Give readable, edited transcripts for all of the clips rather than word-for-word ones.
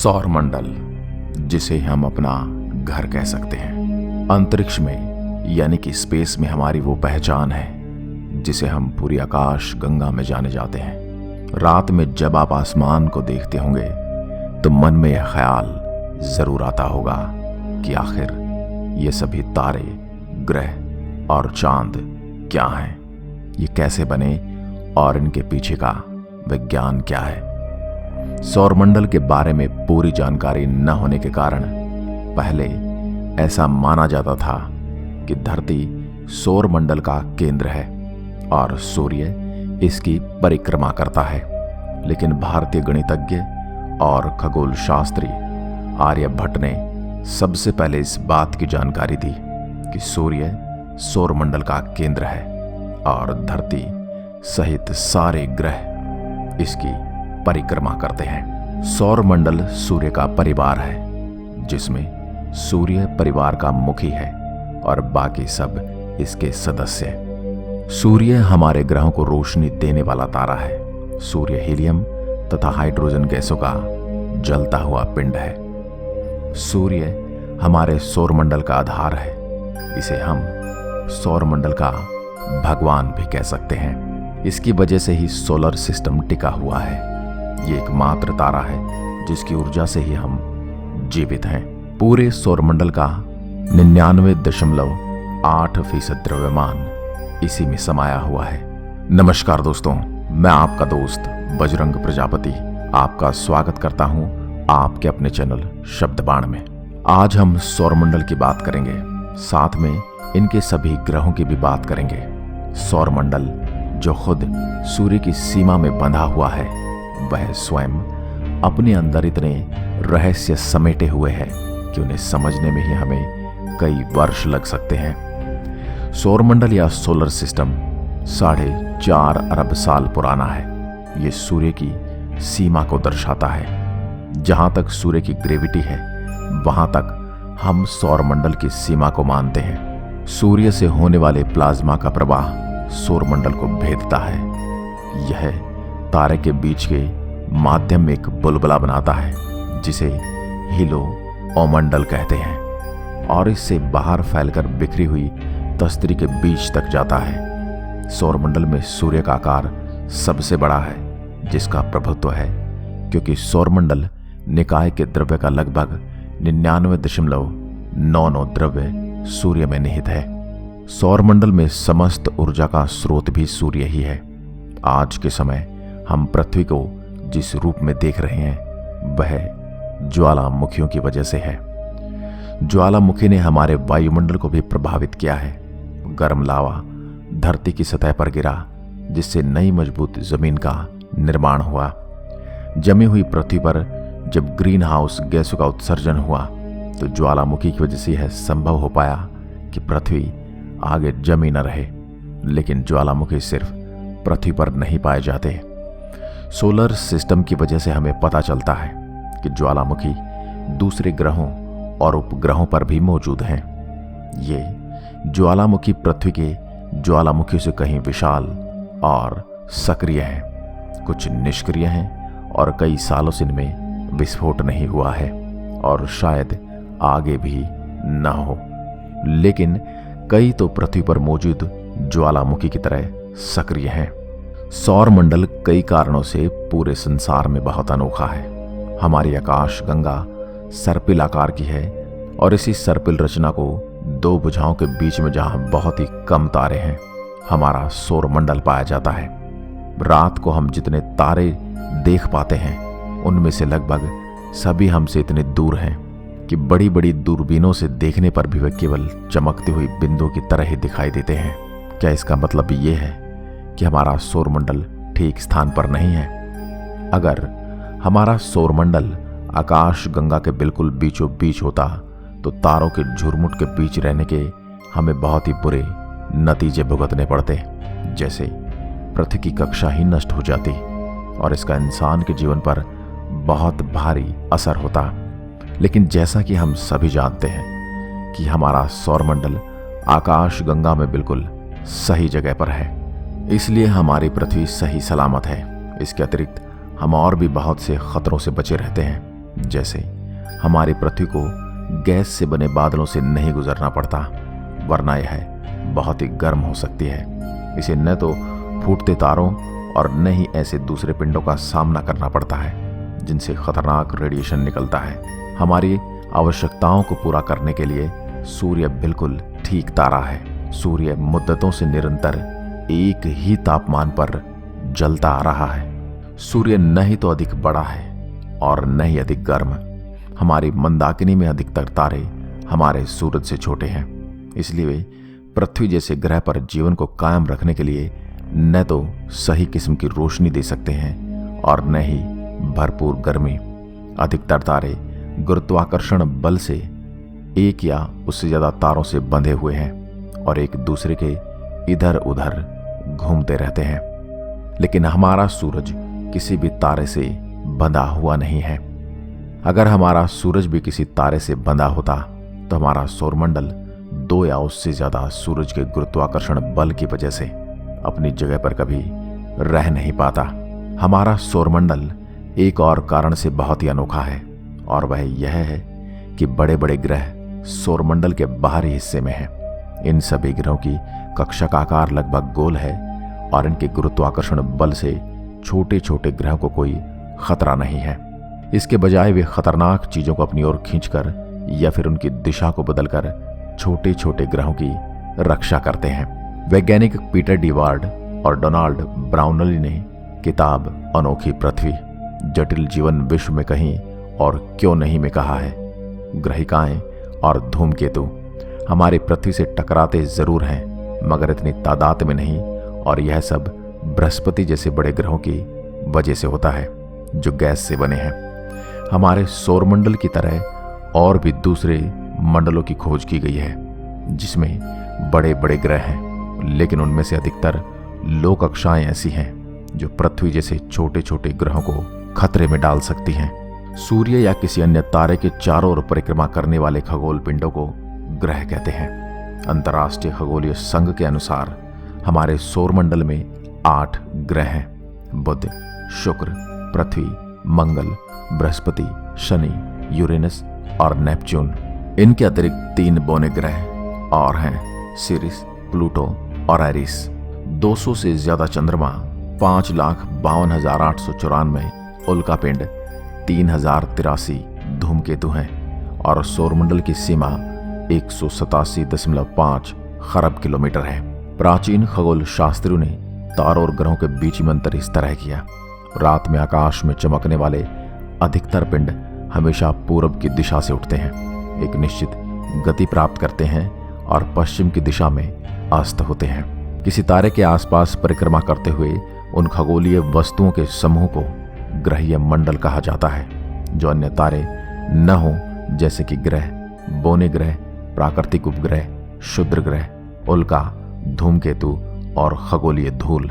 सौरमंडल, जिसे हम अपना घर कह सकते हैं, अंतरिक्ष में यानी कि स्पेस में हमारी वो पहचान है जिसे हम पूरी आकाश गंगा में जाने जाते हैं। रात में जब आप आसमान को देखते होंगे तो मन में यह ख्याल जरूर आता होगा कि आखिर ये सभी तारे, ग्रह और चांद क्या हैं, ये कैसे बने और इनके पीछे का विज्ञान क्या है। सौरमंडल के बारे में पूरी जानकारी न होने के कारण पहले ऐसा माना जाता था कि धरती सौरमंडल का केंद्र है और सूर्य इसकी परिक्रमा करता है। लेकिन भारतीय गणितज्ञ और खगोल शास्त्री आर्यभट्ट ने सबसे पहले इस बात की जानकारी दी कि सूर्य सौरमंडल का केंद्र है और धरती सहित सारे ग्रह इसकी परिक्रमा करते हैं। सौरमंडल सूर्य का परिवार है जिसमें सूर्य परिवार का मुखी है और बाकी सब इसके सदस्य। सूर्य हमारे ग्रहों को रोशनी देने वाला तारा है। सूर्य हीलियम तथा हाइड्रोजन गैसों का जलता हुआ पिंड है। सूर्य हमारे सौरमंडल का आधार है। इसे हम सौरमंडल का भगवान भी कह सकते हैं। इसकी वजह से ही सोलर सिस्टम टिका हुआ है। ये एकमात्र तारा है जिसकी ऊर्जा से ही हम जीवित हैं। पूरे सौरमंडल का 99.8% द्रव्यमान इसी में समाया हुआ है। नमस्कार दोस्तों, मैं आपका दोस्त बजरंग प्रजापति आपका स्वागत करता हूं आपके अपने चैनल शब्दबाण में। आज हम सौरमंडल की बात करेंगे, साथ में इनके सभी ग्रहों की भी बात करेंगे। सौरमंडल जो खुद सूर्य की सीमा में बंधा हुआ है, वह स्वयं अपने अंदर इतने रहस्य समेटे हुए हैं कि उन्हें समझने में ही हमें कई वर्ष लग सकते हैं। सौरमंडल या सोलर सिस्टम 4.5 अरब साल पुराना है। ये सूर्य की सीमा को दर्शाता है। जहां तक सूर्य की ग्रेविटी है, वहां तक हम सौरमंडल की सीमा को मानते हैं। सूर्य से होने वाले प्लाज्मा का प्रवाह सौरमंडल को भेदता है। यह तारे के बीच के माध्यम में एक बुलबुला बनाता है जिसे हीलो ओमंडल कहते हैं और इससे बाहर फैलकर बिखरी हुई तस्तरी के बीच तक जाता है। सौरमंडल में सूर्य का आकार सबसे बड़ा है जिसका प्रभुत्व है, क्योंकि सौरमंडल निकाय के द्रव्य का लगभग 99.99 द्रव्य सूर्य में निहित है। सौरमंडल में समस्त ऊर्जा का स्रोत भी सूर्य ही है। आज के समय हम पृथ्वी को जिस रूप में देख रहे हैं वह ज्वालामुखियों की वजह से है। ज्वालामुखी ने हमारे वायुमंडल को भी प्रभावित किया है। गर्म लावा धरती की सतह पर गिरा जिससे नई मजबूत जमीन का निर्माण हुआ। जमी हुई पृथ्वी पर जब ग्रीन हाउस गैसों का उत्सर्जन हुआ तो ज्वालामुखी की वजह से यह संभव हो पाया कि पृथ्वी आगे जमी न रहे। लेकिन ज्वालामुखी सिर्फ पृथ्वी पर नहीं पाए जाते। सोलर सिस्टम की वजह से हमें पता चलता है कि ज्वालामुखी दूसरे ग्रहों और उपग्रहों पर भी मौजूद हैं। ये ज्वालामुखी पृथ्वी के ज्वालामुखी से कहीं विशाल और सक्रिय हैं, कुछ निष्क्रिय हैं और कई सालों से इनमें विस्फोट नहीं हुआ है और शायद आगे भी न हो। लेकिन कई तो पृथ्वी पर मौजूद ज्वालामुखी की तरह सक्रिय हैं। सौरमंडल कई कारणों से पूरे संसार में बहुत अनोखा है। हमारी आकाश गंगा सर्पिल आकार की है और इसी सर्पिल रचना को दो भुजाओं के बीच में जहां बहुत ही कम तारे हैं, हमारा सौरमंडल पाया जाता है। रात को हम जितने तारे देख पाते हैं उनमें से लगभग सभी हमसे इतने दूर हैं कि बड़ी बड़ी दूरबीनों से देखने पर भी वे केवल चमकती हुई बिंदु की तरह ही दिखाई देते हैं। क्या इसका मतलब ये है कि हमारा सौरमंडल ठीक स्थान पर नहीं है? अगर हमारा सौरमंडल आकाश गंगा के बिल्कुल बीचों बीच होता तो तारों के झुरमुट के बीच रहने के हमें बहुत ही बुरे नतीजे भुगतने पड़ते। जैसे पृथ्वी की कक्षा ही नष्ट हो जाती और इसका इंसान के जीवन पर बहुत भारी असर होता। लेकिन जैसा कि हम सभी जानते हैं कि हमारा सौरमंडल आकाश गंगा में बिल्कुल सही जगह पर है, इसलिए हमारी पृथ्वी सही सलामत है। इसके अतिरिक्त हम और भी बहुत से खतरों से बचे रहते हैं। जैसे हमारी पृथ्वी को गैस से बने बादलों से नहीं गुजरना पड़ता, वरना यह बहुत ही गर्म हो सकती है। इसे न तो फूटते तारों और न ही ऐसे दूसरे पिंडों का सामना करना पड़ता है जिनसे खतरनाक रेडिएशन निकलता है। हमारी आवश्यकताओं को पूरा करने के लिए सूर्य बिल्कुल ठीक तारा है। सूर्य मुद्दतों से निरंतर एक ही तापमान पर जलता आ रहा है। सूर्य न ही तो अधिक बड़ा है और न ही अधिक गर्म। हमारी मंदाकिनी में अधिकतर तारे हमारे सूरज से छोटे हैं, इसलिए वे पृथ्वी जैसे ग्रह पर जीवन को कायम रखने के लिए न तो सही किस्म की रोशनी दे सकते हैं और न ही भरपूर गर्मी। अधिकतर तारे गुरुत्वाकर्षण बल से एक या उससे ज्यादा तारों से बंधे हुए हैं और एक दूसरे के इधर उधर घूमते रहते हैं। लेकिन हमारा सूरज किसी भी तारे से बंधा हुआ नहीं है। अगर हमारा सूरज भी किसी तारे से बंधा होता तो हमारा सौरमंडल 2 या उससे ज्यादा सूरज के गुरुत्वाकर्षण बल की वजह से अपनी जगह पर कभी रह नहीं पाता। हमारा सौरमंडल एक और कारण से बहुत ही अनोखा है और वह यह है कि बड़े बड़े ग्रह सौरमंडल के बाहरी हिस्से में हैं। इन सभी ग्रहों की कक्षा का आकार लगभग गोल है और इनके गुरुत्वाकर्षण बल से छोटे छोटे ग्रहों को कोई खतरा नहीं है। इसके बजाय वे खतरनाक चीजों को अपनी ओर खींचकर या फिर उनकी दिशा को बदलकर छोटे छोटे ग्रहों की रक्षा करते हैं। वैज्ञानिक पीटर डीवार्ड और डोनाल्ड ब्राउनली ने किताब अनोखी पृथ्वी जटिल जीवन विश्व में कहीं और क्यों नहीं में कहा है, ग्रहिकाएं और धूमकेतु हमारी पृथ्वी से टकराते जरूर हैं मगर इतनी तादाद में नहीं, और यह सब बृहस्पति जैसे बड़े ग्रहों की वजह से होता है जो गैस से बने हैं। हमारे सौरमंडल की तरह और भी दूसरे मंडलों की खोज की गई है जिसमें बड़े बड़े ग्रह हैं, लेकिन उनमें से अधिकतर लो कक्षाएं ऐसी हैं जो पृथ्वी जैसे छोटे छोटे ग्रहों को खतरे में डाल सकती हैं। सूर्य या किसी अन्य तारे के चारों ओर परिक्रमा करने वाले खगोल पिंडों को ग्रह कहते हैं। अंतर्राष्ट्रीय खगोलीय संघ के अनुसार हमारे सौरमंडल में 8 ग्रह हैं: बुध, शुक्र, पृथ्वी, मंगल, बृहस्पति, शनि, यूरेनस और नेपच्यून। इनके अतिरिक्त 3 बौने ग्रह और हैं: सिरिस, प्लूटो और एरिस। 200 से ज्यादा चंद्रमा, 5,52,894 उल्कापिंड, 3,083 धूमकेतु हैं और सौरमंडल की सीमा 187.5 खरब किलोमीटर है। प्राचीन खगोल शास्त्रियों ने तारों और ग्रहों के बीच में अंतर इस तरह किया: रात में आकाश में चमकने वाले अधिकतर पिंड हमेशा पूरब की दिशा से उठते हैं, एक निश्चित गति प्राप्त करते हैं और पश्चिम की दिशा में अस्त होते हैं। किसी तारे के आसपास परिक्रमा करते हुए उन खगोलीय वस्तुओं के समूह को ग्रहीय मंडल कहा जाता है जो अन्य तारे न हो, जैसे कि ग्रह, बौने ग्रह, प्राकृतिक उपग्रह, क्षुद्र ग्रह, उल्का, धूमकेतु और खगोलीय धूल।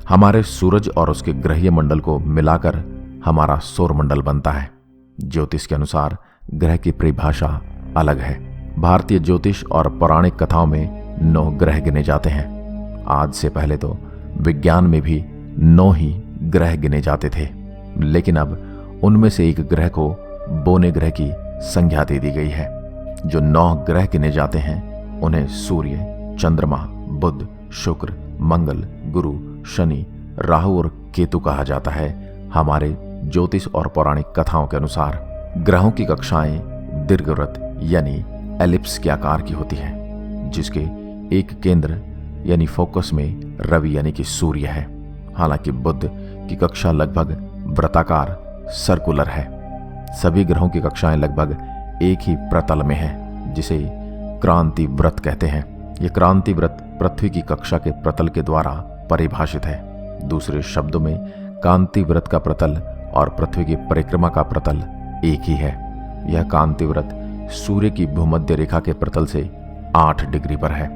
हमारे सूरज और उसके ग्रहीय मंडल को मिलाकर हमारा सौरमंडल बनता है। ज्योतिष के अनुसार ग्रह की परिभाषा अलग है। भारतीय ज्योतिष और पौराणिक कथाओं में 9 ग्रह गिने जाते हैं। आज से पहले तो विज्ञान में भी 9 ही ग्रह गिने जाते थे, लेकिन अब उनमें से एक ग्रह को बौने ग्रह की संज्ञा दे दी गई है। जो 9 ग्रह गिने जाते हैं उन्हें सूर्य, चंद्रमा, बुध, शुक्र, मंगल, गुरु, शनि, राहु और केतु कहा जाता है। हमारे ज्योतिष और पौराणिक कथाओं के अनुसार ग्रहों की कक्षाएं दीर्घवृत्त यानी एलिप्स के आकार की होती है, जिसके एक केंद्र यानी फोकस में रवि यानी कि सूर्य है। हालांकि बुध की कक्षा लगभग वृत्ताकार सर्कुलर है। सभी ग्रहों की कक्षाएं लगभग एक ही प्रतल में है, जिसे क्रांति वृत्त कहते हैं। यह क्रांति वृत्त पृथ्वी की कक्षा के प्रतल के द्वारा परिभाषित है। दूसरे शब्दों में कांति वृत्त का प्रतल और पृथ्वी की परिक्रमा का प्रतल एक ही है। यह कांति वृत्त सूर्य की भूमध्य रेखा के प्रतल से 8 डिग्री पर है।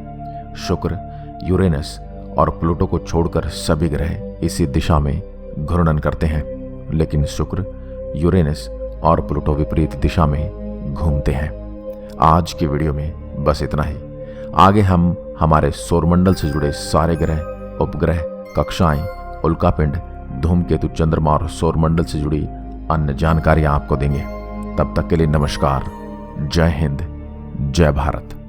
शुक्र, यूरेनस और प्लूटो को छोड़कर सभी ग्रह इसी दिशा में घूर्णन करते हैं, लेकिन शुक्र, यूरेनस और प्लूटो विपरीत दिशा में घूमते हैं। आज की वीडियो में बस इतना ही। आगे हम हमारे सौरमंडल से जुड़े सारे ग्रह, उपग्रह, कक्षाएं, उल्कापिंड, धूमकेतु, चंद्रमा और सौरमंडल से जुड़ी अन्य जानकारियां आपको देंगे। तब तक के लिए नमस्कार। जय हिंद, जय भारत।